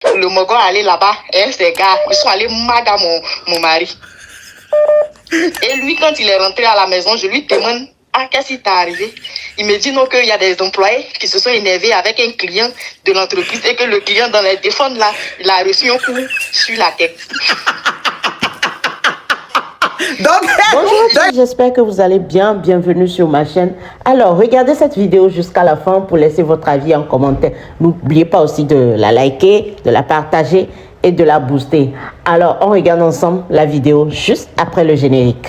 Le Mogo allé là-bas, hein, ces gars, ils sont allés maga mon mari. Et lui, quand il est rentré à la maison, je lui demande, ah, qu'est-ce qui t'est arrivé? Il me dit non, qu'il y a des employés qui se sont énervés avec un client de l'entreprise et que le client, dans les téléphones là, il a reçu un coup sur la tête. Bonjour, j'espère que vous allez bien. Bienvenue sur ma chaîne. Alors, regardez cette vidéo jusqu'à la fin pour laisser votre avis en commentaire. N'oubliez pas aussi de la liker, de la partager et de la booster. Alors, on regarde ensemble la vidéo juste après le générique.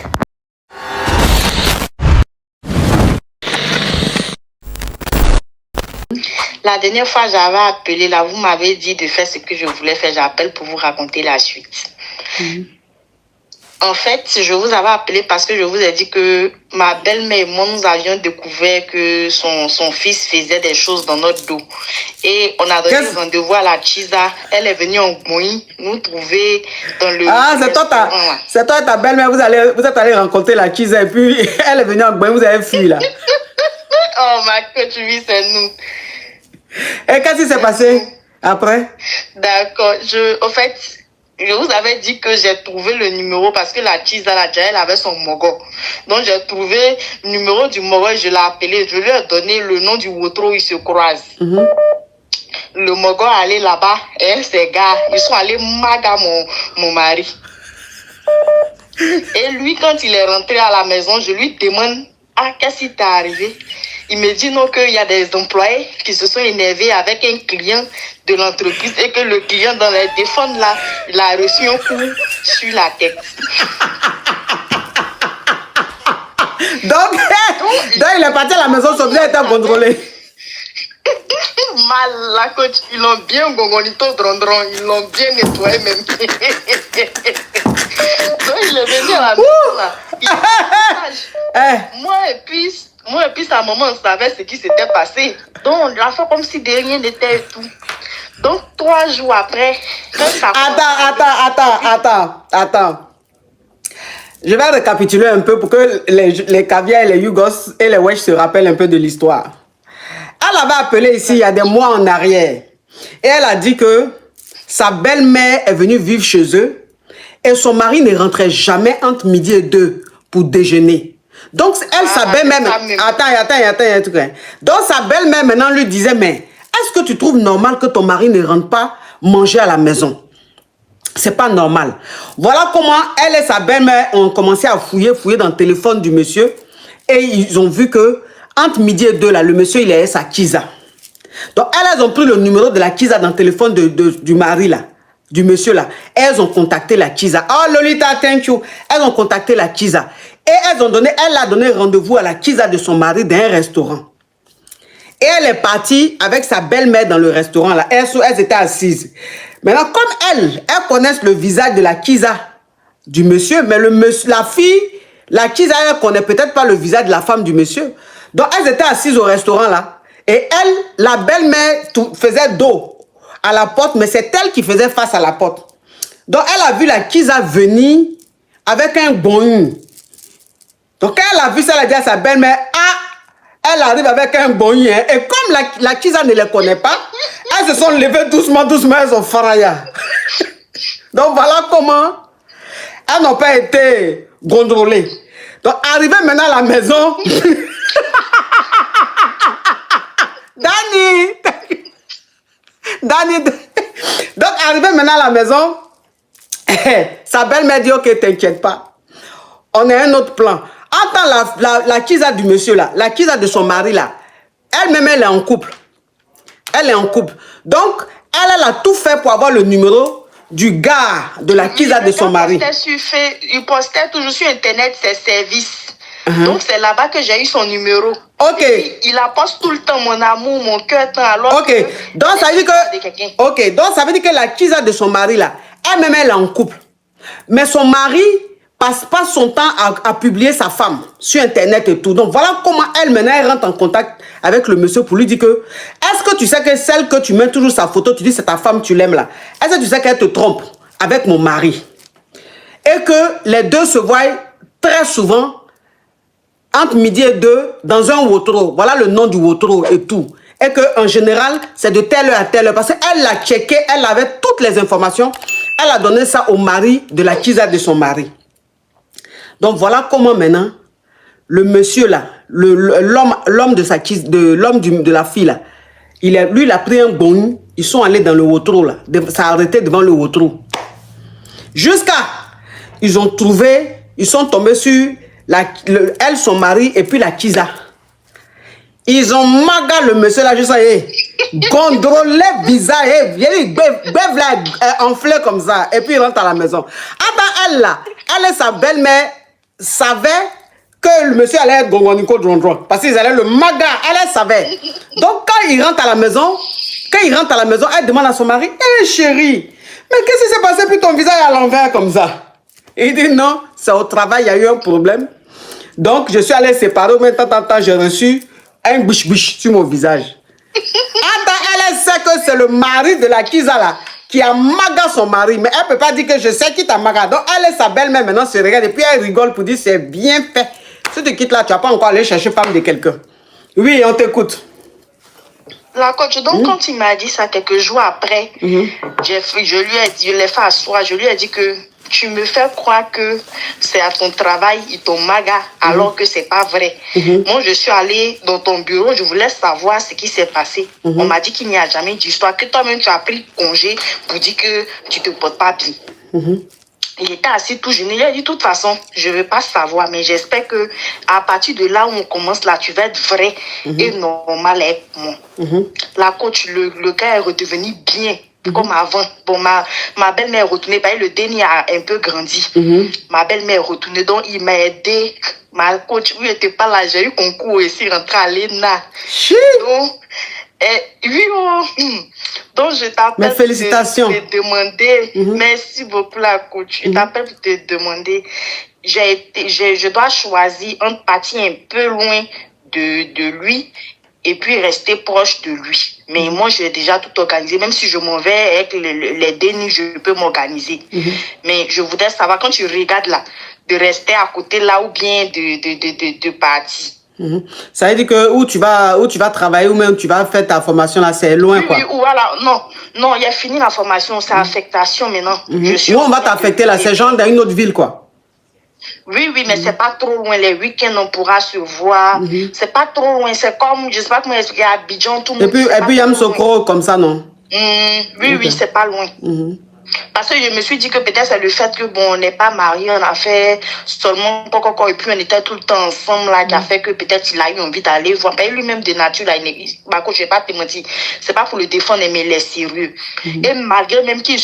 La dernière fois, j'avais appelé là, vous m'avez dit de faire ce que je voulais faire. J'appelle pour vous raconter la suite. En fait, je vous avais appelé parce que je vous ai dit que ma belle-mère et moi, nous avions découvert que son fils faisait des choses dans notre dos. Et on a donné rendez-vous à la Chisa. Elle est venue en Moïse nous trouver dans le... Ah, c'est toi et ta belle-mère, vous êtes allé rencontrer la Chisa et puis elle est venue en Moïse, vous avez fui là. Oh, ma que tu vis, c'est nous. Et qu'est-ce qui s'est passé après? D'accord. Au fait, je vous avais dit que j'ai trouvé le numéro parce que la Chisa, elle avait son Mogo. Donc, j'ai trouvé le numéro du Mogo et je l'ai appelé. Je lui ai donné le nom du Wotro où ils se croisent. Le Mogo est allé là-bas. Et ces gars, ils sont allés maga mon mari. Et lui, quand il est rentré à la maison, je lui demande, ah, qu'est-ce qui t'est arrivé? Il me dit non, qu'il y a des employés qui se sont énervés avec un client de l'entreprise et que le client, dans les téléphones là, il a reçu un coup sur la tête. Donc, il est parti à la maison, son bien était contrôlé. Mal, la coach, ils l'ont bien gongonito drondron, ils l'ont bien nettoyé même. Donc, il est venu à la maison là. Moi et puis sa maman, on savait ce qui s'était passé. Donc, on a fait comme si de rien n'était et tout. Donc, 3 jours après, quand ça... Attends. Je vais récapituler un peu pour que les caviars, les Yougos et les Wesh se rappellent un peu de l'histoire. Elle avait appelé ici il y a des mois en arrière. Et elle a dit que sa belle-mère est venue vivre chez eux et son mari ne rentrait jamais entre midi et 2 pour déjeuner. Donc, elle, sa belle-mère... Attends. Donc, sa belle-mère maintenant lui disait, mais est-ce que tu trouves normal que ton mari ne rentre pas manger à la maison? C'est pas normal. Voilà comment elle et sa belle-mère ont commencé à fouiller dans le téléphone du monsieur. Et ils ont vu que entre midi et 2, là, le monsieur, il est sa Chisa. Donc, elles ont pris le numéro de la Chisa dans le téléphone du mari, là, du monsieur, là. Elles ont contacté la Chisa. Oh, Lolita, thank you. Elles ont contacté la Chisa. Et elle a donné rendez-vous à la Chisa de son mari dans un restaurant. Et elle est partie avec sa belle-mère dans le restaurant, là. Elles étaient assises. Maintenant, comme elles connaissent le visage de la Chisa du monsieur, mais la fille, la Chisa, elle ne connaît peut-être pas le visage de la femme du monsieur. Donc, elles étaient assises au restaurant, là. Et elle, la belle-mère, faisait dos à la porte, mais c'est elle qui faisait face à la porte. Donc, elle a vu la Chisa venir avec un bon. Donc, quand elle a vu ça, elle a dit à sa belle-mère, ah, elle arrive avec un bon. Et comme la Chisa ne les connaît pas, elles se sont levées doucement, elles ont faraya. Donc, voilà comment elles n'ont pas été gondolées. Donc, arrivé maintenant à la maison, Dani. Donc, arrivé maintenant à la maison, sa belle-mère dit, ok, t'inquiète pas. On a un autre plan. Entends la Chisa du monsieur là, la Chisa de son mari là, elle-même, elle est en couple. Donc, elle a tout fait pour avoir le numéro du gars de la Chisa de son mari. Il postait toujours sur Internet ses services. Donc, c'est là-bas que j'ai eu son numéro. Ok. Puis, il apporte tout le temps mon amour, mon cœur. Alors ok. Donc, ça veut dire que la Chisa de son mari là, elle-même, elle est en couple. Mais son mari passe pas son temps à publier sa femme sur Internet et tout. Donc, voilà comment elle, maintenant, elle rentre en contact avec le monsieur pour lui dire que est-ce que tu sais que celle que tu mets toujours sa photo, tu dis c'est ta femme, tu l'aimes là. Est-ce que tu sais qu'elle te trompe avec mon mari? Et que les deux se voient très souvent entre midi et 2 dans un Wotro. Voilà le nom du Wotro et tout. et qu'en général, c'est de telle heure à telle heure. Parce qu'elle l'a checké, elle avait toutes les informations. Elle a donné ça au mari de la Kiza de son mari. Donc voilà comment maintenant, le monsieur là, l'homme de la fille là, lui il a pris un bon, ils sont allés dans le Wotro là, ça a arrêté devant le Wotro. Jusqu'à, ils sont tombés sur elle, son mari et puis la Kiza. Ils ont maga le monsieur là, juste gondrolé visage, bève là, enflé comme ça, et puis il rentre à la maison. Attends, elle là, elle et sa belle-mère savaient que le monsieur allait être gongoniko drondron, parce qu'ils allaient le maga, elle savait. Donc quand il rentre à la maison, elle demande à son mari, hé chérie, mais qu'est-ce qui s'est passé puis ton visage est à l'envers comme ça? Il dit non, c'est au travail, il y a eu un problème. Donc je suis allé séparer, mais tant, j'ai reçu un bouche-bouche sur mon visage. Attends, elle sait que c'est le mari de la Kiza là qui a maga son mari, mais elle ne peut pas dire que je sais qui t'a maga. Donc elle et sa belle-mère maintenant se regardent et puis elle rigole pour dire c'est bien fait. Si tu quittes là, tu vas pas encore aller chercher femme de quelqu'un. Oui, on t'écoute. La coach, donc quand il m'a dit ça quelques jours après, je lui ai dit, je l'ai fait asseoir, je lui ai dit que tu me fais croire que c'est à ton travail, ils t'ont maga, alors que c'est pas vrai. Moi, je suis allée dans ton bureau, je voulais savoir ce qui s'est passé. On m'a dit qu'il n'y a jamais d'histoire, que toi-même tu as pris congé pour dire que tu te portes pas bien. Il était assis tout jeune. Il a dit, de toute façon, je ne veux pas savoir, mais j'espère que à partir de là où on commence là, tu vas être vrai et normal avec moi. La coach, le gars est redevenu bien, comme avant. Bon, ma belle-mère est retournée, le déni a un peu grandi. Ma belle-mère est retournée, donc il m'a aidé. Ma coach, lui, n'était pas là. J'ai eu concours ici, rentré à l'ENA. Donc, oui, donc je t'appelle pour te demander, merci beaucoup la coach, je t'appelle pour te demander, je dois choisir entre partir un peu loin de lui et puis rester proche de lui. Mais moi, j'ai déjà tout organisé, même si je m'en vais avec les dénis, je peux m'organiser. Mais je voudrais savoir, quand tu regardes là, de rester à côté là ou bien de partir. Ça veut dire que où tu vas travailler ou même tu vas faire ta formation là, c'est loin quoi. Oui, voilà, non, il a fini la formation, c'est affectation maintenant. Où on va t'affecter là, c'est genre dans une autre ville quoi. Oui, mais c'est pas trop loin. Les week-ends, on pourra se voir. C'est pas trop loin. C'est comme, je sais pas comment expliquer, à Abidjan, tout le monde. Et puis Yamoussoukro comme ça, non? Oui, c'est pas loin. Parce que je me suis dit que peut-être c'est le fait que bon, on n'est pas mariés, on a fait seulement encore et puis on était tout le temps ensemble là qui a fait que peut-être il a eu envie d'aller voir. Ben, lui-même de nature là, je vais pas te mentir, c'est pas pour le défendre mais il est sérieux. Et malgré même qu'il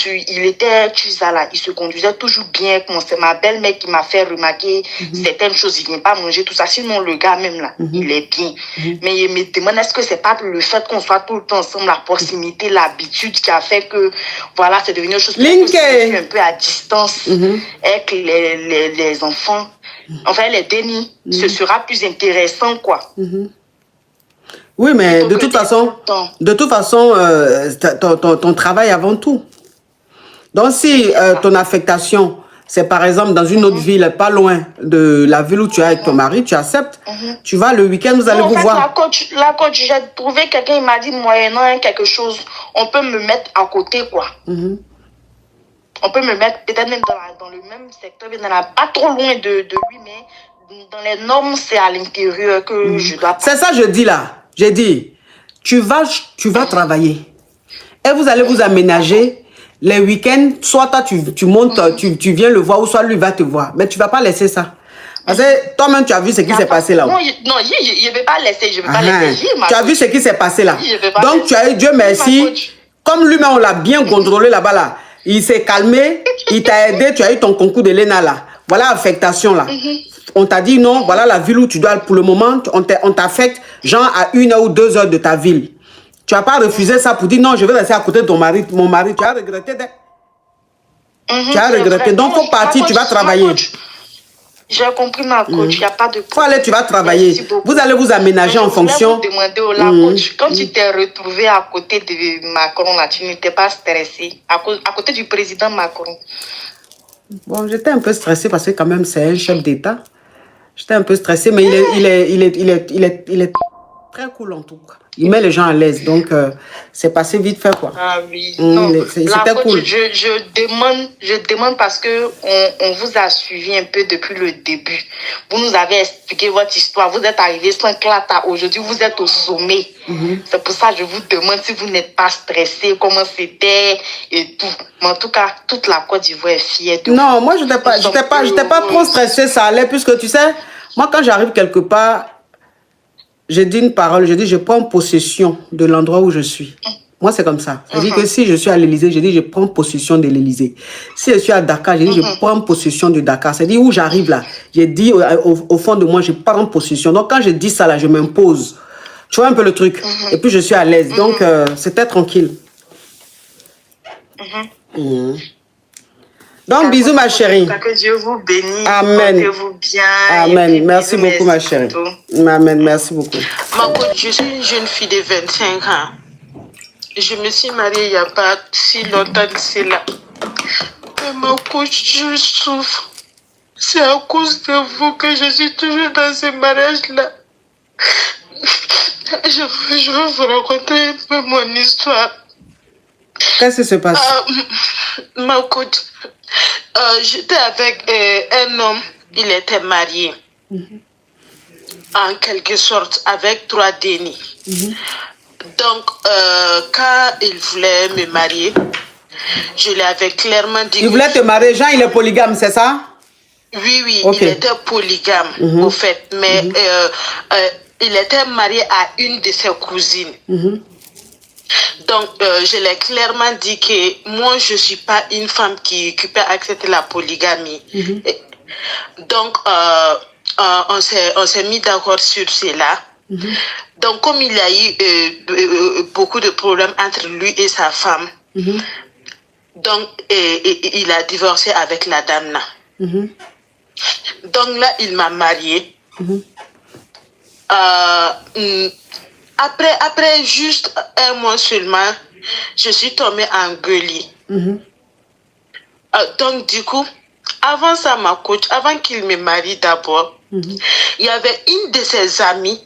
était Tuza là, il se conduisait toujours bien. C'est ma belle-mère qui m'a fait remarquer certaines choses, il vient pas manger tout ça. Sinon le gars même là, il est bien. Mais il me demande est-ce que c'est pas le fait qu'on soit tout le temps ensemble, la proximité, l'habitude qui a fait que voilà, c'est devenu une chose un peu à distance avec les enfants. Enfin, les dénis, ce sera plus intéressant, quoi. Oui, mais de toute façon, ton travail avant tout. Donc, si ton affectation, c'est par exemple dans une autre ville, pas loin de la ville où tu es avec ton mari, tu acceptes, tu vas le week-end, vous allez vous voir. La coach, j'ai trouvé quelqu'un, il m'a dit, moyennant quelque chose, on peut me mettre à côté, quoi. On peut me mettre peut-être même dans le même secteur, pas trop loin de lui, mais dans les normes, c'est à l'intérieur que je dois... C'est ça, je dis là. J'ai dit, tu vas travailler. Et vous allez vous aménager les week-ends. Soit toi, tu montes, tu viens le voir, ou soit lui va te voir. Mais tu ne vas pas laisser ça. Parce que toi-même, tu as vu ce qui s'est passé là. Non, je ne vais pas laisser. Je vais pas laisser. Tu as vu ce qui s'est passé là. Donc, tu as eu, Dieu merci, comme lui-même, on l'a bien contrôlé là-bas là. Il s'est calmé, il t'a aidé, tu as eu ton concours de l'ENA là. Voilà l'affectation là. On t'a dit non, voilà la ville où tu dois, pour le moment, on t'affecte genre à 1 heure ou 2 heures de ta ville. Tu n'as pas refusé ça pour dire non, je vais rester à côté de ton mari, mon mari. Tu as regretté. Tu as regretté. Donc, il faut partir, tu vas travailler. J'ai compris ma coach, il n'y a pas de problème. Faut aller, tu vas travailler. Vous allez vous aménager en fonction. Je voulais vous demander au coach, quand tu t'es retrouvé à côté de Macron, là, tu n'étais pas stressé, à côté du président Macron? Bon, j'étais un peu stressé parce que quand même, c'est un chef d'État. J'étais un peu stressé, mais il est Très cool en tout cas. Il met les gens à l'aise, donc c'est passé vite fait quoi. Ah oui, non, c'était cool. Je demande parce que on vous a suivi un peu depuis le début. Vous nous avez expliqué votre histoire. Vous êtes arrivé sans clata. Aujourd'hui, vous êtes au sommet. C'est pour ça que je vous demande si vous n'êtes pas stressé, comment c'était et tout. Mais en tout cas, toute la Côte d'Ivoire est fière de vous. Non, moi je n'étais pas trop stressé, ça allait, puisque tu sais, moi quand j'arrive quelque part, j'ai dit une parole, je dis je prends possession de l'endroit où je suis. Moi, c'est comme ça. C'est-à-dire que si je suis à l'Élysée, je dis je prends possession de l'Élysée. Si je suis à Dakar, je dis je prends possession de Dakar. C'est-à-dire où j'arrive là. J'ai dit au fond de moi, je prends possession. Donc, quand je dis ça là, je m'impose. Tu vois un peu le truc. Et puis, je suis à l'aise. Donc, c'était tranquille. Donc, bisous, ma chérie. Que Dieu vous bénisse. Amen. Portez-vous bien. Amen. Merci beaucoup, ma chérie. Amen. Merci beaucoup. Ma coach, je suis une jeune fille de 25 ans. Je me suis mariée il n'y a pas si longtemps de cela. Mais ma coach, je souffre. C'est à cause de vous que je suis toujours dans ce mariage-là. Je veux vous raconter un peu mon histoire. Qu'est-ce qui se passe? Ma coach, j'étais avec un homme, il était marié. En quelque sorte, avec 3 dénis. Donc, quand il voulait me marier, je lui avais clairement dit... Il voulait te marier, Jean, il est polygame, c'est ça? Oui, Okay. il était polygame, au fait. Mais il était marié à une de ses cousines. Donc, je l'ai clairement dit que moi, je ne suis pas une femme qui peut accepter la polygamie. Donc, on s'est mis d'accord sur cela. Donc, comme il y a eu beaucoup de problèmes entre lui et sa femme, donc il a divorcé avec la dame là. Donc là, il m'a mariée. Après juste un mois seulement, je suis tombée en gueulis. Donc du coup, avant ça, ma coach, avant qu'il me marie d'abord, il y avait une de ses amies,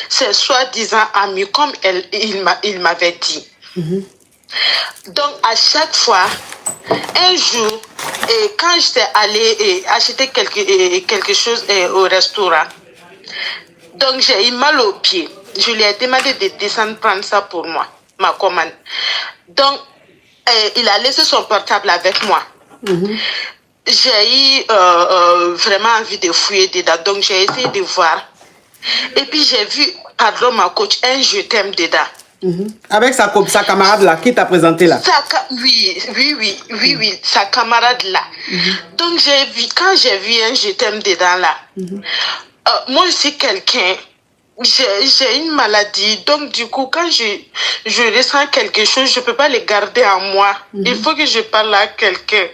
ses soi-disant amies, comme il m'avait dit. Donc à chaque fois, un jour, quand j'étais allée acheter quelque chose au restaurant, donc j'ai eu mal au pied. Je lui ai demandé de descendre prendre ça pour moi, ma commande. Donc, il a laissé son portable avec moi. J'ai eu vraiment envie de fouiller dedans. Donc, j'ai essayé de voir. Et puis, j'ai vu, pardon, ma coach, un je t'aime dedans. Avec sa camarade là, qui t'a présenté là? Oui, sa camarade là. Donc, quand j'ai vu un je t'aime dedans là, moi, je suis quelqu'un, j'ai une maladie, donc du coup, quand je ressens quelque chose, je ne peux pas le garder en moi. Il faut que je parle à quelqu'un.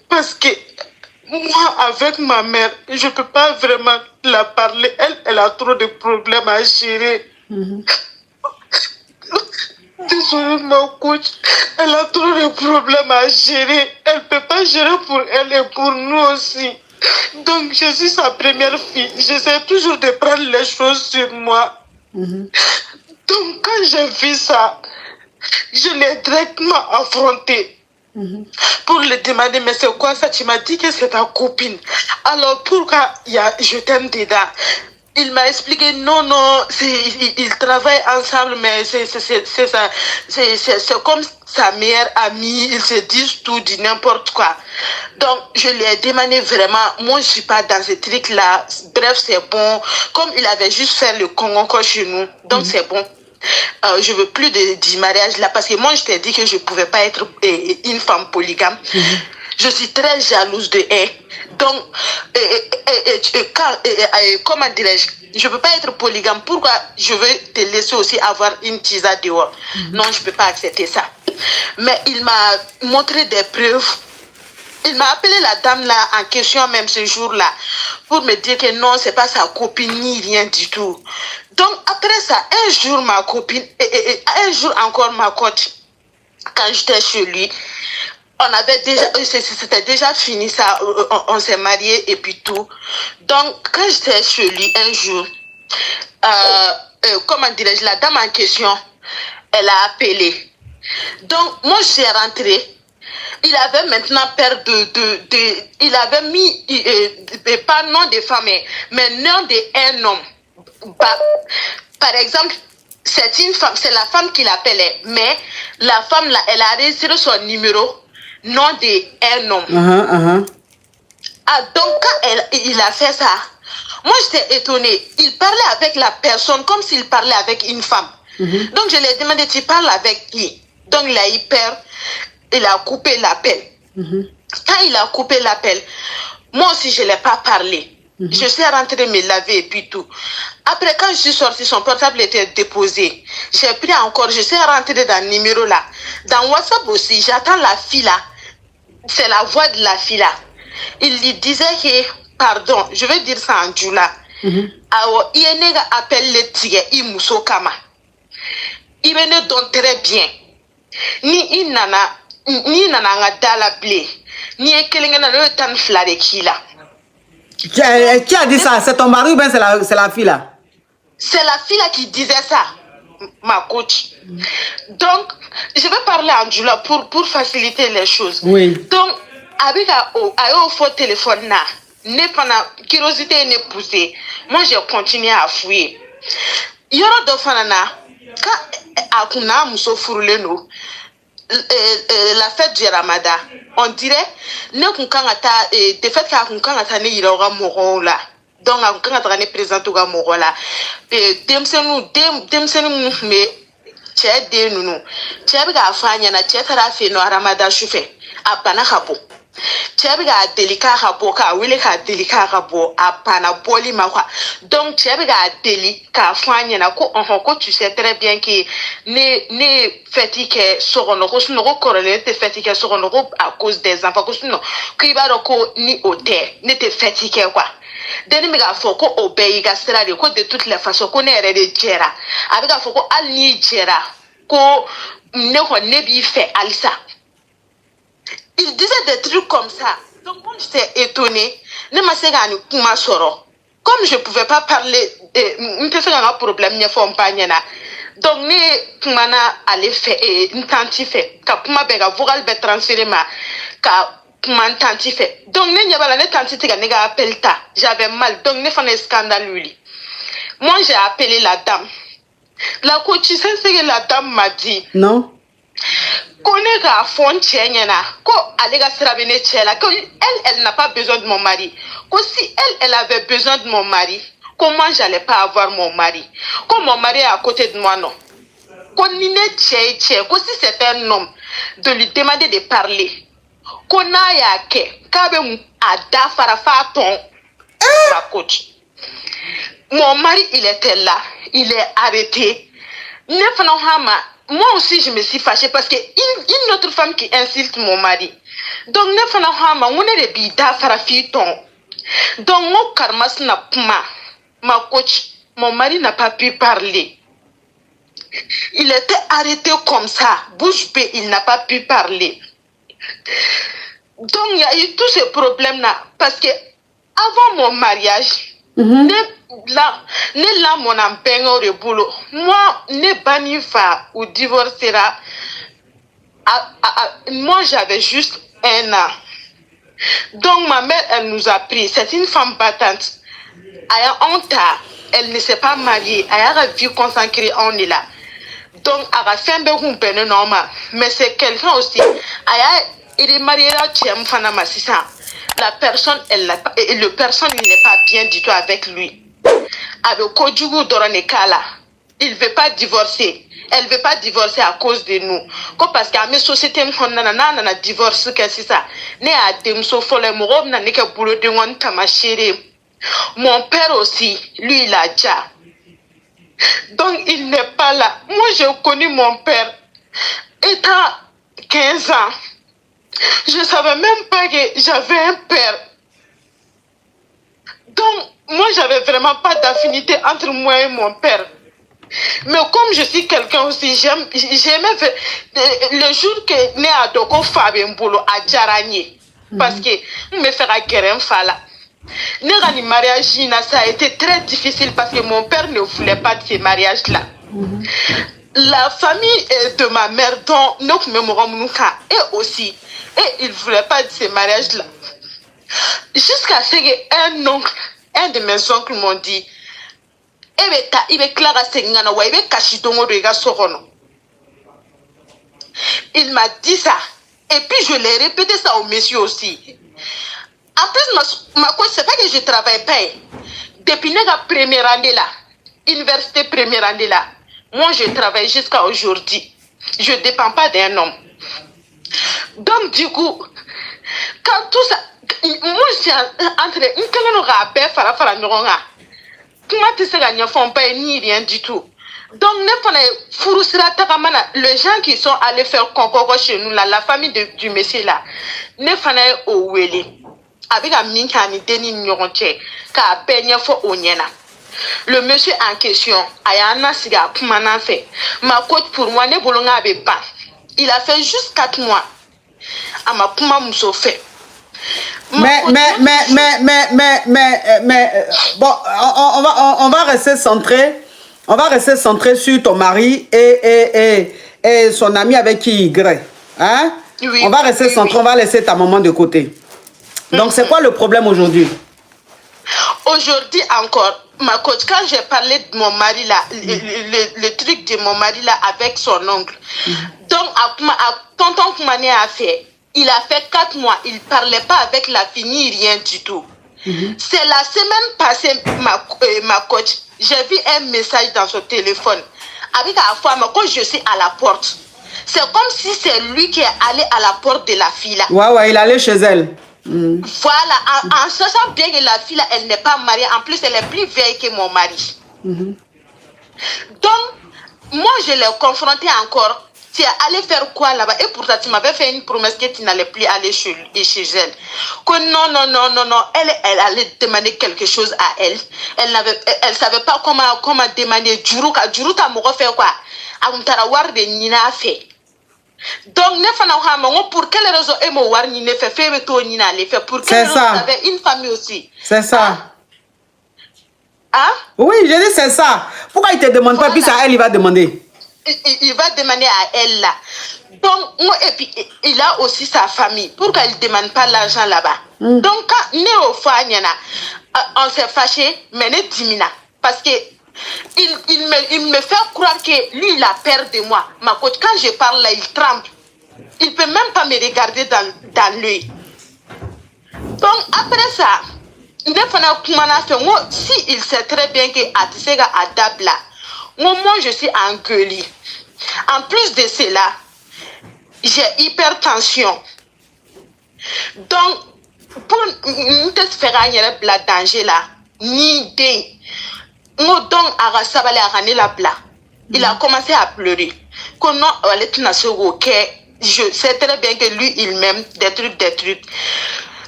Parce que moi, avec ma mère, je ne peux pas vraiment la parler. Elle a trop de problèmes à gérer. Désolée, ma coach. Elle a trop de problèmes à gérer. Elle ne peut pas gérer pour elle et pour nous aussi. Donc, je suis sa première fille. J'essaie toujours de prendre les choses sur moi. Donc, quand j'ai vu ça, je l'ai directement affronté. Pour lui demander, mais c'est quoi ça? Tu m'as dit que c'est ta copine. Alors, pourquoi il y a je t'aime dedans? Il m'a expliqué, non, ils travaillent ensemble, mais c'est comme sa meilleure amie, ils se disent tout, dit n'importe quoi. Donc, je lui ai demandé vraiment, moi je suis pas dans ce truc-là, bref, c'est bon. Comme il avait juste fait le con encore chez nous, donc c'est bon. Je veux plus du mariage là, parce que moi je t'ai dit que je pouvais pas être une femme polygame. Je suis très jalouse de elle. Donc, comment dirais-je, je ne peux pas être polygame. Pourquoi je veux te laisser aussi avoir une tisa dehors? Non, je ne peux pas accepter ça. Mais il m'a montré des preuves. Il m'a appelé la dame là en question même ce jour-là pour me dire que non, c'est pas sa copine ni rien du tout. Donc après ça, un jour ma copine, un jour encore ma coach, quand j'étais chez lui, on avait déjà, c'était déjà fini ça, on s'est mariés et puis tout. Donc quand j'étais chez lui un jour, comment dirais-je, la dame en question, elle a appelé. Donc, moi, j'ai rentré. Il avait maintenant peur il avait mis, pas nom de femme, mais nom d'un homme. Par exemple, c'est une femme, c'est la femme qui l'appelait, mais la femme, là, elle a registré son numéro, nom d'un homme. Ah, donc, quand il a fait ça, moi, j'étais étonnée. Il parlait avec la personne comme s'il parlait avec une femme. Donc, je lui ai demandé, tu parles avec qui? Donc, il a eu peur. Il a coupé l'appel. Quand il a coupé l'appel, moi aussi, je ne l'ai pas parlé. Je suis rentrée me laver et puis tout. Après, quand je suis sortie, son portable était déposé. J'ai pris encore, je suis rentrée dans le numéro là. Dans WhatsApp aussi, j'attends la fille là. C'est la voix de la fille là. Il lui disait que, pardon, je vais dire ça en djoula. Alors, il y a appelle le tigre, il mousso kama. Il venait donc très bien. Ni nana nga dala blé. Ni ekelengana le tan flare kila. Qui a dit ça? C'est ton mari ou bien c'est la fille là? C'est la fille là qui disait ça, ma coach. Donc, je vais parler en djoula pour faciliter les choses. Oui. Donc, avec un faux téléphone là, n'est pas la curiosité n'est poussée. Moi, j'ai continué à fouiller. Il y aura d'autres fanana. Quand Akuna Mousso Fourleno, la fête du Ramadan, on dirait, ne kunkangata, de fait qu'Akunkangata ne ira moro là. Donc, Akunkangata ne présente au moro là. Demsenu, mais, tchè de nous. Tchè biga fanya na tchè tara fe no Ramadan chufe. Apana kabo. Tchè biga delika kabo ka wile ka delika kabo apana boli makwa. Donc tchè biga delika fanya na ko ko tu sais très bien que ne fatigue sorono ko suno ko corrélé te fatigue sorono ko à cause des enfants ko suno ki ba ko ni hôtel ne te fatigue quoi. Deni mi ga fo ko obey ga sera de ko de toutes les façons ko ne ere de jera abi ga fo ko al ni jera ko ne bi fait alisa. Il disait des trucs comme ça. Donc moi j'étais étonnée. Ne ma sega ni kuma soro. Comme je pouvais pas parler de me faire un problème ne fo mpanyana. Donc ne kuma na aller faire une tante fait ka kuma be ga vocal be transférer ma ka mon tante fait. Donc, ne tante appelle ta. J'avais mal. Donc, ne fait un scandale, lui. Moi, j'ai appelé la dame. La coach, tu sais ce que la dame m'a dit? Non. Connaît à fond, elle n'a pas besoin de mon mari. Si elle avait besoin de mon mari, comment j'allais pas avoir mon mari? Comme mon mari est à côté de moi, non. Si c'est un homme, de lui demander de parler. Kona yake kabe ada farafaton ma coach. Mon mari il était là, il est arrêté. Moi aussi je me suis fâchée parce que une autre femme qui insulte mon mari. Donc on est de bida farafiton. Donc mon karmas n'a pas ma coach, mon mari n'a pas pu parler. Il était arrêté comme ça, bouche bée, il n'a pas pu parler. Donc il y a eu tous ces problèmes là parce que avant mon mariage ne la mon empeign au boulot moi ne bani fa ou divorcera moi j'avais juste 1 an. Donc ma mère elle nous a pris, c'est une femme battante elle ne s'est pas mariée, elle a vu consacrée on est là. Donc à la fin de normal mais c'est quelqu'un aussi il est marié là, la personne, le personne, il n'est pas bien du tout avec lui. Avec Kojugu Doronekala, il ne veut pas divorcer. Elle ne veut pas divorcer à cause de nous. Parce qu'à mes sociétés, on a divorcé, c'est ça. Mon père aussi, lui, il a déjà. Donc, il n'est pas là. Moi, j'ai connu mon père étant 15 ans. Je ne savais même pas que j'avais un père. Donc, moi, j'avais vraiment pas d'affinité entre moi et mon père. Mais comme je suis quelqu'un aussi, j'aimais le jour que né à Doko Fabien Bolo à Djaranye. Parce que me faire guérir fala. Le mariage, ça a été très difficile parce que mon père ne voulait pas de ces mariages-là. La famille de ma mère, dont et aussi, et il ne voulait pas de ces mariages-là. Jusqu'à ce qu'un oncle, un de mes oncles m'ont dit, il m'a dit ça. Et puis je l'ai répété ça au monsieur aussi. En plus, ma cause, c'est pas que je travaille pas. Depuis la première année là, université première année là, moi je travaille jusqu'à aujourd'hui. Je ne dépends pas d'un homme. Donc du coup, quand tout ça, moi je suis entre comment tu sais qu'ils ne font pas ni rien du tout. Donc les gens qui sont allés faire concours chez nous là, la famille du monsieur là, ne fanaient au wele. Avec un minkani deni nyonche ka penye fo onyena. Le monsieur en question, ayana siga pumana fait. Ma coach pour moi ne bolonga abe pas. Il a fait juste 4 mois. À ma puma muso fait. Mais, bon, on va rester centré. On va rester centré sur ton mari et son ami avec qui il grée. Hein? Oui, on va rester centré, on va laisser ta maman de côté. Donc, c'est quoi le problème aujourd'hui? Aujourd'hui encore, ma coach, quand j'ai parlé de mon mari là, le truc de mon mari là avec son oncle, donc à tonton Koumane a fait, il a fait 4 mois, il ne parlait pas avec la fille, ni rien du tout. C'est la semaine passée, ma coach, j'ai vu un message dans son téléphone. Avec la fois, quand je suis à la porte, c'est comme si c'est lui qui est allé à la porte de la fille là. Ouais, il allait chez elle. Voilà, en sachant bien que la fille là, elle n'est pas mariée, en plus elle est plus vieille que mon mari. Donc, moi je l'ai confronté encore. Tu es allé faire quoi là-bas? Et pourtant tu m'avais fait une promesse que tu n'allais plus aller chez elle. Que non, elle allait demander quelque chose à elle. Elle savait pas comment demander. Juruka m'aurait fait quoi? Amtara war de nina fait. Donc, pour quelle raison est mon war ni ne fait pour quelle raison vous avez une famille aussi? C'est ça. Hein? Oui, je dis c'est ça. Pourquoi il ne te demande pas, puis à elle, il va demander? Il va demander à elle là. Donc, et puis, il a aussi sa famille. Pourquoi il ne demande pas l'argent là-bas? Donc, quand on s'est fâché, mais ne dimina. Parce que il me fait croire que lui, il a peur de moi. Ma coach, quand je parle là, il tremble. Il ne peut même pas me regarder dans l'œil. Donc, après ça, si il sait très bien que Atisega adapte là, moi, je suis en gueulis. En plus de cela, j'ai hypertension. Donc, pour ne te faire un danger là, ni des. Il a commencé à pleurer. Je sais très bien que lui, il m'aime des trucs.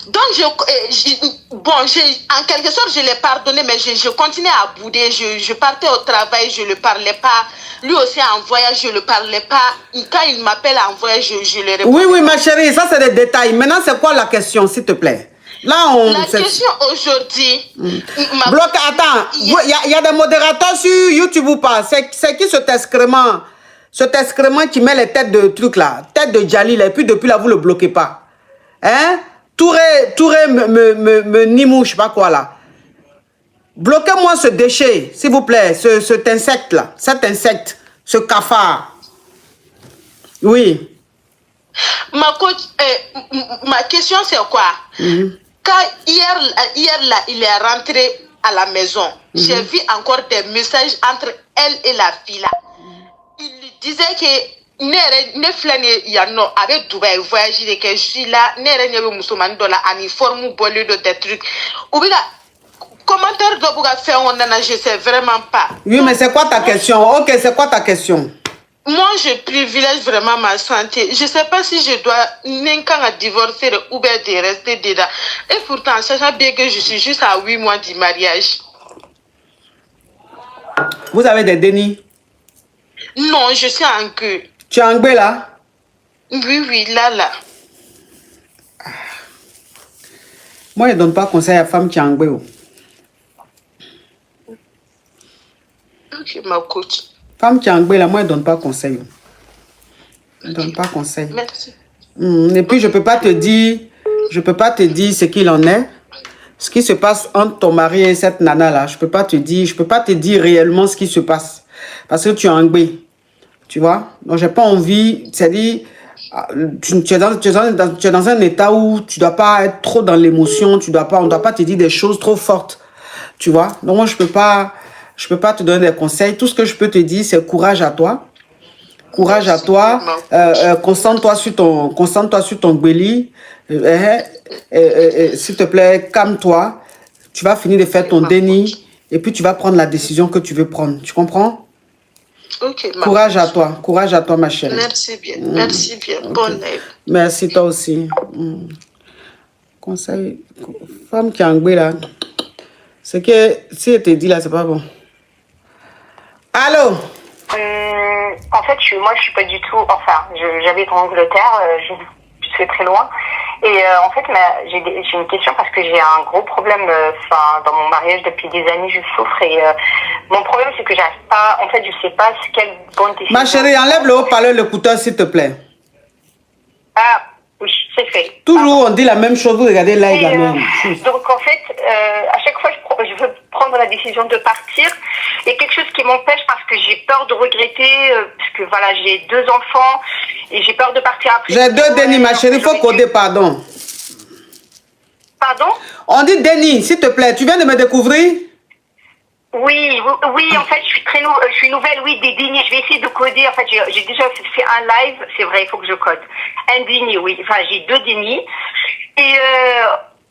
Donc, en quelque sorte, je l'ai pardonné, mais je continuais à bouder. Je partais au travail, je ne le parlais pas. Lui aussi, en voyage, je ne le parlais pas. Quand il m'appelle en voyage, je le réponds. Oui, ma chérie, ça, c'est des détails. Maintenant, c'est quoi la question, s'il te plaît? Là, la question aujourd'hui... Bloque, attends, il y a des modérateurs sur YouTube ou pas? C'est qui cet excrément? Cet excrément qui met les têtes de trucs là, tête de Djali, et puis depuis là, vous ne le bloquez pas. Hein? Touré me nimou, je sais pas quoi là. Bloquez-moi ce déchet, s'il vous plaît, cet insecte là, cet insecte, ce cafard. Oui. Ma question c'est quoi? Quand hier là, il est rentré à la maison, j'ai vu encore des messages entre elle et la fille là. Il lui disait que ne flâne yano avec Dubaï voyager que je suis là ne rene musulman dola ani forme bolé de des trucs ou bien commentaire de bouga faire on en a je sais vraiment pas. Oui, mais c'est quoi ta question? OK, c'est quoi ta question? Moi je privilège vraiment ma santé. Je sais pas si je dois n'encan à divorcer ou bien de rester dedans. Et pourtant sachant bien que je suis juste à 8 mois du mariage. Vous avez des dénis? Non, je suis en queue. Tu es en queue là? Oui, là. Moi, je ne donne pas conseil à femme qui est en Guéo. Ok, ma coach. Femme qui est en Guéo, là, moi, je ne donne pas conseil. Je ne donne pas conseil. Merci. Et puis, je peux pas te dire ce qu'il en est. Ce qui se passe entre ton mari et cette nana-là, je peux pas te dire réellement ce qui se passe. Parce que tu es en Guéo. Tu vois? Donc, j'ai pas envie, c'est-à-dire, tu es dans un état où tu dois pas être trop dans l'émotion, on doit pas te dire des choses trop fortes. Tu vois? Donc, moi, je peux pas te donner des conseils. Tout ce que je peux te dire, c'est courage à toi. Courage à toi. Concentre-toi sur ton belly. S'il te plaît, calme-toi. Tu vas finir de faire ton déni. Et puis, tu vas prendre la décision que tu veux prendre. Tu comprends? Ok, courage à toi, ma chérie. Merci bien, merci bien. Bonne nuit. Merci, toi aussi. Conseil, femme qui est en Gué, là. C'est que, si elle te dit là, c'est pas bon. Allô? En fait, moi, je suis pas du tout... Enfin, j'habite en Angleterre, je suis très loin. Et en fait, j'ai une question parce que j'ai un gros problème dans mon mariage depuis des années, je souffre. Et mon problème, c'est que j'arrive pas... En fait, je sais pas quelle bonne décision... Ma chérie, enlève le haut-parleur, l'écouteur, s'il te plaît. Ah, oui, c'est fait. Toujours, on dit la même chose, vous regardez là, la même chose. Donc, en fait, à chaque fois, je veux prendre la décision de partir. Il y a quelque chose qui m'empêche parce que j'ai peur de regretter, parce que voilà, j'ai 2 enfants et j'ai peur de partir après. J'ai 2 Denis, ma chérie, il faut coder, pardon. Pardon? On dit Denis, s'il te plaît, tu viens de me découvrir? Oui, en fait, je suis nouvelle, oui, des Denis. Je vais essayer de coder. En fait, j'ai déjà fait un live, c'est vrai, il faut que je code. Un Denis, oui. Enfin, j'ai 2 Denis.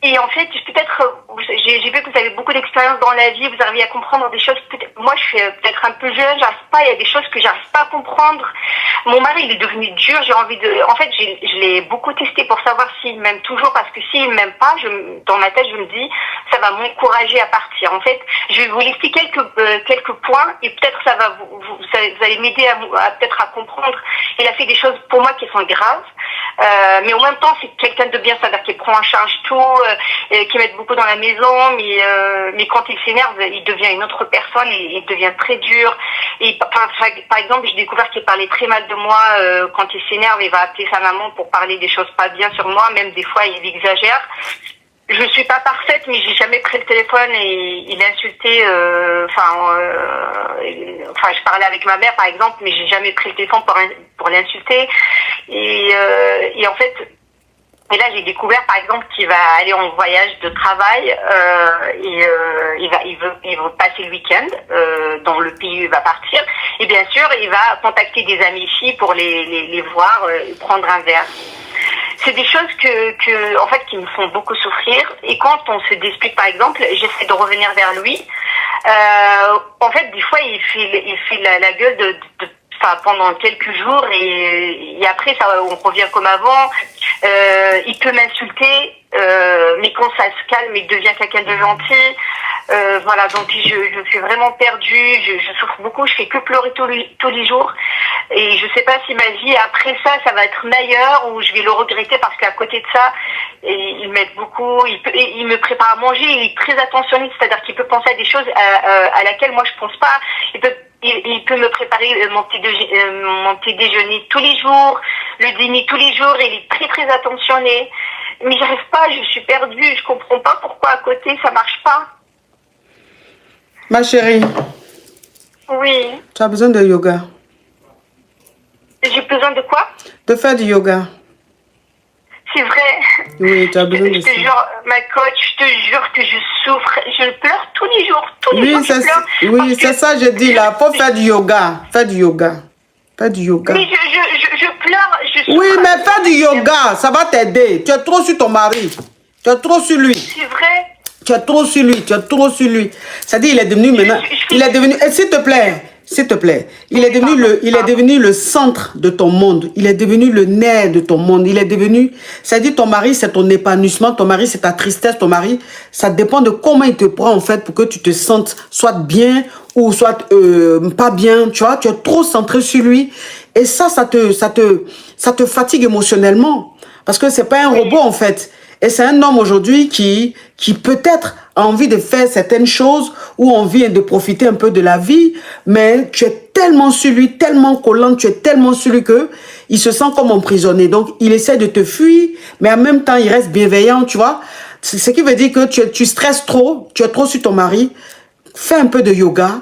Et en fait, peut-être, j'ai vu que vous avez beaucoup d'expérience dans la vie, vous arrivez à comprendre des choses. Moi, je suis peut-être un peu jeune, j'arrive pas, il y a des choses que j'arrive pas à comprendre. Mon mari, il est devenu dur, en fait, je l'ai beaucoup testé pour savoir s'il m'aime toujours, parce que s'il m'aime pas, dans ma tête, je me dis, ça va m'encourager à partir. En fait, je vais vous lister quelques points, et peut-être ça va vous allez m'aider peut-être à comprendre. Il a fait des choses pour moi qui sont graves, mais en même temps, c'est quelqu'un de bien, c'est-à-dire qu'il prend en charge tout, qui m'aide beaucoup dans la maison, mais quand il s'énerve, il devient une autre personne, il devient très dur. Et par exemple, j'ai découvert qu'il parlait très mal de moi. Quand il s'énerve, il va appeler sa maman pour parler des choses pas bien sur moi, même des fois il exagère. Je suis pas parfaite, mais j'ai jamais pris le téléphone et il insultait. Je parlais avec ma mère par exemple, mais j'ai jamais pris le téléphone pour l'insulter. Et en fait. Et là, j'ai découvert, par exemple, qu'il va aller en voyage de travail il veut passer le week-end dans le pays où il va partir. Et bien sûr, il va contacter des amis filles pour les voir et prendre un verre. C'est des choses en fait, qui me font beaucoup souffrir. Et quand on se dispute, par exemple, j'essaie de revenir vers lui. En fait, des fois, il fait la gueule pendant quelques jours et après on revient comme avant. Il peut m'insulter, mais quand ça se calme, il devient quelqu'un de gentil. Voilà, donc je suis vraiment perdue, je souffre beaucoup, je fais que pleurer tous les jours. Et je sais pas si ma vie après ça va être meilleure ou je vais le regretter parce qu'à côté de ça, il m'aide beaucoup, il me prépare à manger, il est très attentionniste, c'est-à-dire qu'il peut penser à des choses à laquelle moi je pense pas. Il peut me préparer mon petit déjeuner tous les jours, le dîner tous les jours, il est très très attentionné. Mais j'arrive pas, je suis perdue, je comprends pas pourquoi à côté ça marche pas. Ma chérie. Oui. Tu as besoin de yoga. J'ai besoin de quoi? De faire du yoga. C'est vrai. Oui, tu as besoin de ça. Je te jure, ma coach, je te jure que je souffre. Je pleure tous les jours. Tous les jours, je pleure. Oui, c'est ça, je dis là. Faut faire du yoga. Fais du yoga. Fais du yoga. Mais je pleure. Je souffre. Oui, mais fais du yoga. Ça va t'aider. Tu es trop sur ton mari. Tu es trop sur lui. C'est vrai. Tu es trop sur lui. Tu es trop sur lui. C'est-à-dire, il est devenu maintenant. Il est devenu. Et s'il te plaît. S'il te plaît, il est devenu le centre de ton monde. Il est devenu le nerf de ton monde. Il est devenu, c'est-à-dire ton mari, c'est ton épanouissement. Ton mari, c'est ta tristesse. Ton mari, ça dépend de comment il te prend en fait pour que tu te sentes soit bien ou soit pas bien. Tu vois, tu es trop centré sur lui et ça te fatigue émotionnellement parce que c'est pas un robot en fait. Et c'est un homme aujourd'hui qui peut-être a envie de faire certaines choses ou envie de profiter un peu de la vie, mais tu es tellement sur lui, tellement collant, tu es tellement sur lui que il se sent comme emprisonné. Donc, il essaie de te fuir, mais en même temps, il reste bienveillant, tu vois. Ce qui veut dire que tu stresses trop, tu es trop sur ton mari. Fais un peu de yoga,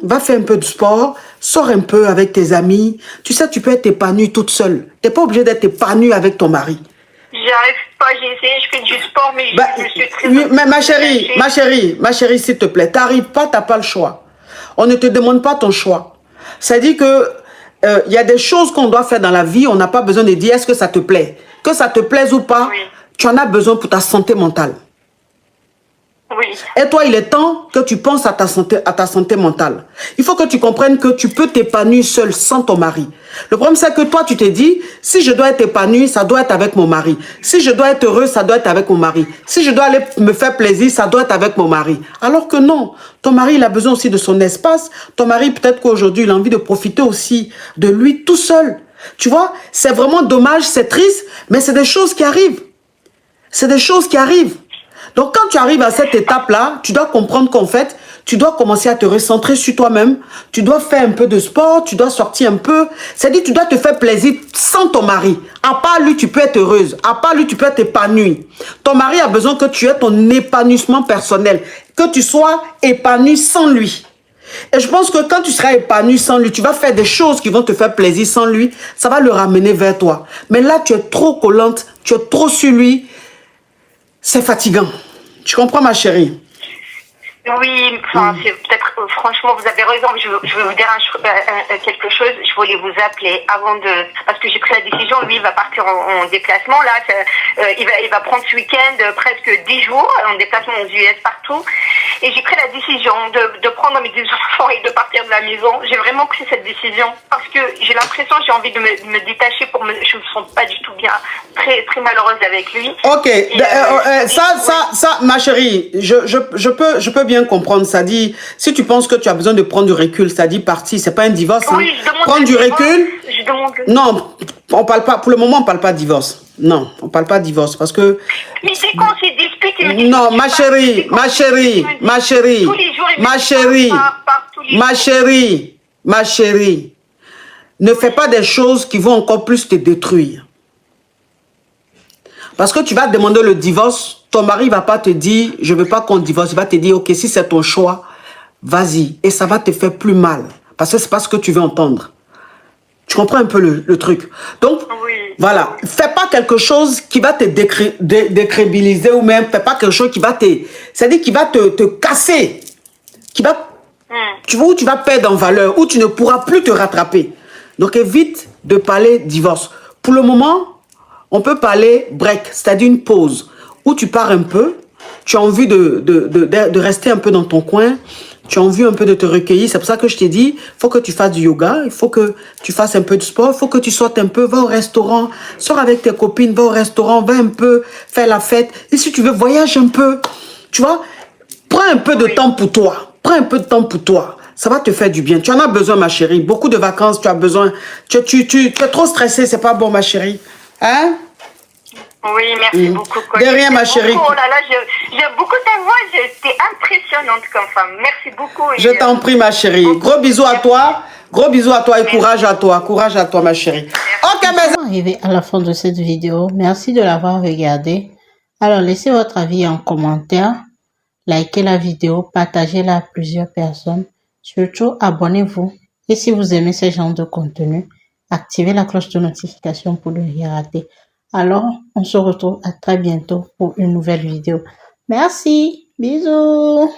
va faire un peu de sport, sors un peu avec tes amis. Tu sais, tu peux être épanouie toute seule. Tu n'es pas obligé d'être épanouie avec ton mari. J'arrive pas, j'ai essayé, je fais du sport, mais je suis très... Oui, mais ma chérie, s'il te plaît, t'arrives pas, t'as pas le choix. On ne te demande pas ton choix. Ça dit que y a des choses qu'on doit faire dans la vie, on n'a pas besoin de dire est-ce que ça te plaît. Que ça te plaise ou pas, oui. Tu en as besoin pour ta santé mentale. Oui. Et toi, il est temps que tu penses à ta santé mentale. Il faut que tu comprennes que tu peux t'épanouir seul sans ton mari. Le problème, c'est que toi, tu te dis, si je dois être épanoui, ça doit être avec mon mari. Si je dois être heureux, ça doit être avec mon mari. Si je dois aller me faire plaisir, ça doit être avec mon mari. Alors que non, ton mari, il a besoin aussi de son espace. Ton mari, peut-être qu'aujourd'hui, il a envie de profiter aussi de lui tout seul. Tu vois, c'est vraiment dommage, c'est triste, mais c'est des choses qui arrivent. C'est des choses qui arrivent. Donc, quand tu arrives à cette étape-là, tu dois comprendre qu'en fait, tu dois commencer à te recentrer sur toi-même. Tu dois faire un peu de sport, tu dois sortir un peu. C'est-à-dire, tu dois te faire plaisir sans ton mari. À part lui, tu peux être heureuse. À part lui, tu peux être épanouie. Ton mari a besoin que tu aies ton épanouissement personnel. Que tu sois épanoui sans lui. Et je pense que quand tu seras épanoui sans lui, tu vas faire des choses qui vont te faire plaisir sans lui. Ça va le ramener vers toi. Mais là, tu es trop collante, tu es trop sur lui. C'est fatigant. Tu comprends, ma chérie? Oui, enfin, c'est peut-être, franchement, vous avez raison. Je vais vous dire quelque chose. Je voulais vous appeler avant de, parce que j'ai pris la décision. Lui, il va partir en déplacement. Là, il va prendre ce week-end presque 10 jours en déplacement aux US partout. Et j'ai pris la décision de prendre mes deux enfants et de partir de la maison. J'ai vraiment pris cette décision parce que j'ai l'impression, j'ai envie de me détacher je me sens pas du tout bien, très, très malheureuse avec lui. Ok, ça, ma chérie, je peux bien comprendre. Ça dit, si tu penses que tu as besoin de prendre du recul, ça dit parti, c'est pas un divorce. Oui, hein. Prendre du recul. Non, on parle pas, pour le moment, on parle pas de divorce. Non, on parle pas de divorce parce que. Mais c'est quand c'est discuté. Non, ma chérie. Ne fais pas des choses qui vont encore plus te détruire. Parce que tu vas demander le divorce, ton mari ne va pas te dire, je ne veux pas qu'on divorce. Il va te dire, ok, si c'est ton choix, vas-y. Et ça va te faire plus mal. Parce que ce n'est pas ce que tu veux entendre. Tu comprends un peu le truc. Donc, oui. Voilà. Fais pas quelque chose qui va te décrédibiliser ou même fais pas quelque chose qui va c'est-à-dire qui va te casser. Qui va, tu vois, où tu vas perdre en valeur, où tu ne pourras plus te rattraper. Donc, évite de parler divorce. Pour le moment, on peut parler break, c'est-à-dire une pause, où tu pars un peu, tu as envie de rester un peu dans ton coin, tu as envie un peu de te recueillir. C'est pour ça que je t'ai dit, il faut que tu fasses du yoga, il faut que tu fasses un peu de sport, il faut que tu sortes un peu, va au restaurant, sors avec tes copines, va au restaurant, va un peu faire la fête. Et si tu veux, voyage un peu, tu vois, prends un peu de temps pour toi, prends un peu de temps pour toi. Ça va te faire du bien. Tu en as besoin, ma chérie. Beaucoup de vacances, tu as besoin. Tu es trop stressée, c'est pas bon, ma chérie. Hein? Oui, merci beaucoup. De rien, ma chérie. Oh là là, j'aime beaucoup ta voix. C'était impressionnante comme femme. Merci beaucoup. Je t'en prie, ma chérie. Gros bisous à toi. Gros bisous à toi et courage à toi. Courage à toi, ma chérie. Ok, mes amis. Arrivé à la fin de cette vidéo. Merci de l'avoir regardée. Alors, laissez votre avis en commentaire. Likez la vidéo. Partagez-la à plusieurs personnes. Surtout, abonnez-vous. Et si vous aimez ce genre de contenu, activez la cloche de notification pour ne rien rater. Alors, on se retrouve à très bientôt pour une nouvelle vidéo. Merci. Bisous.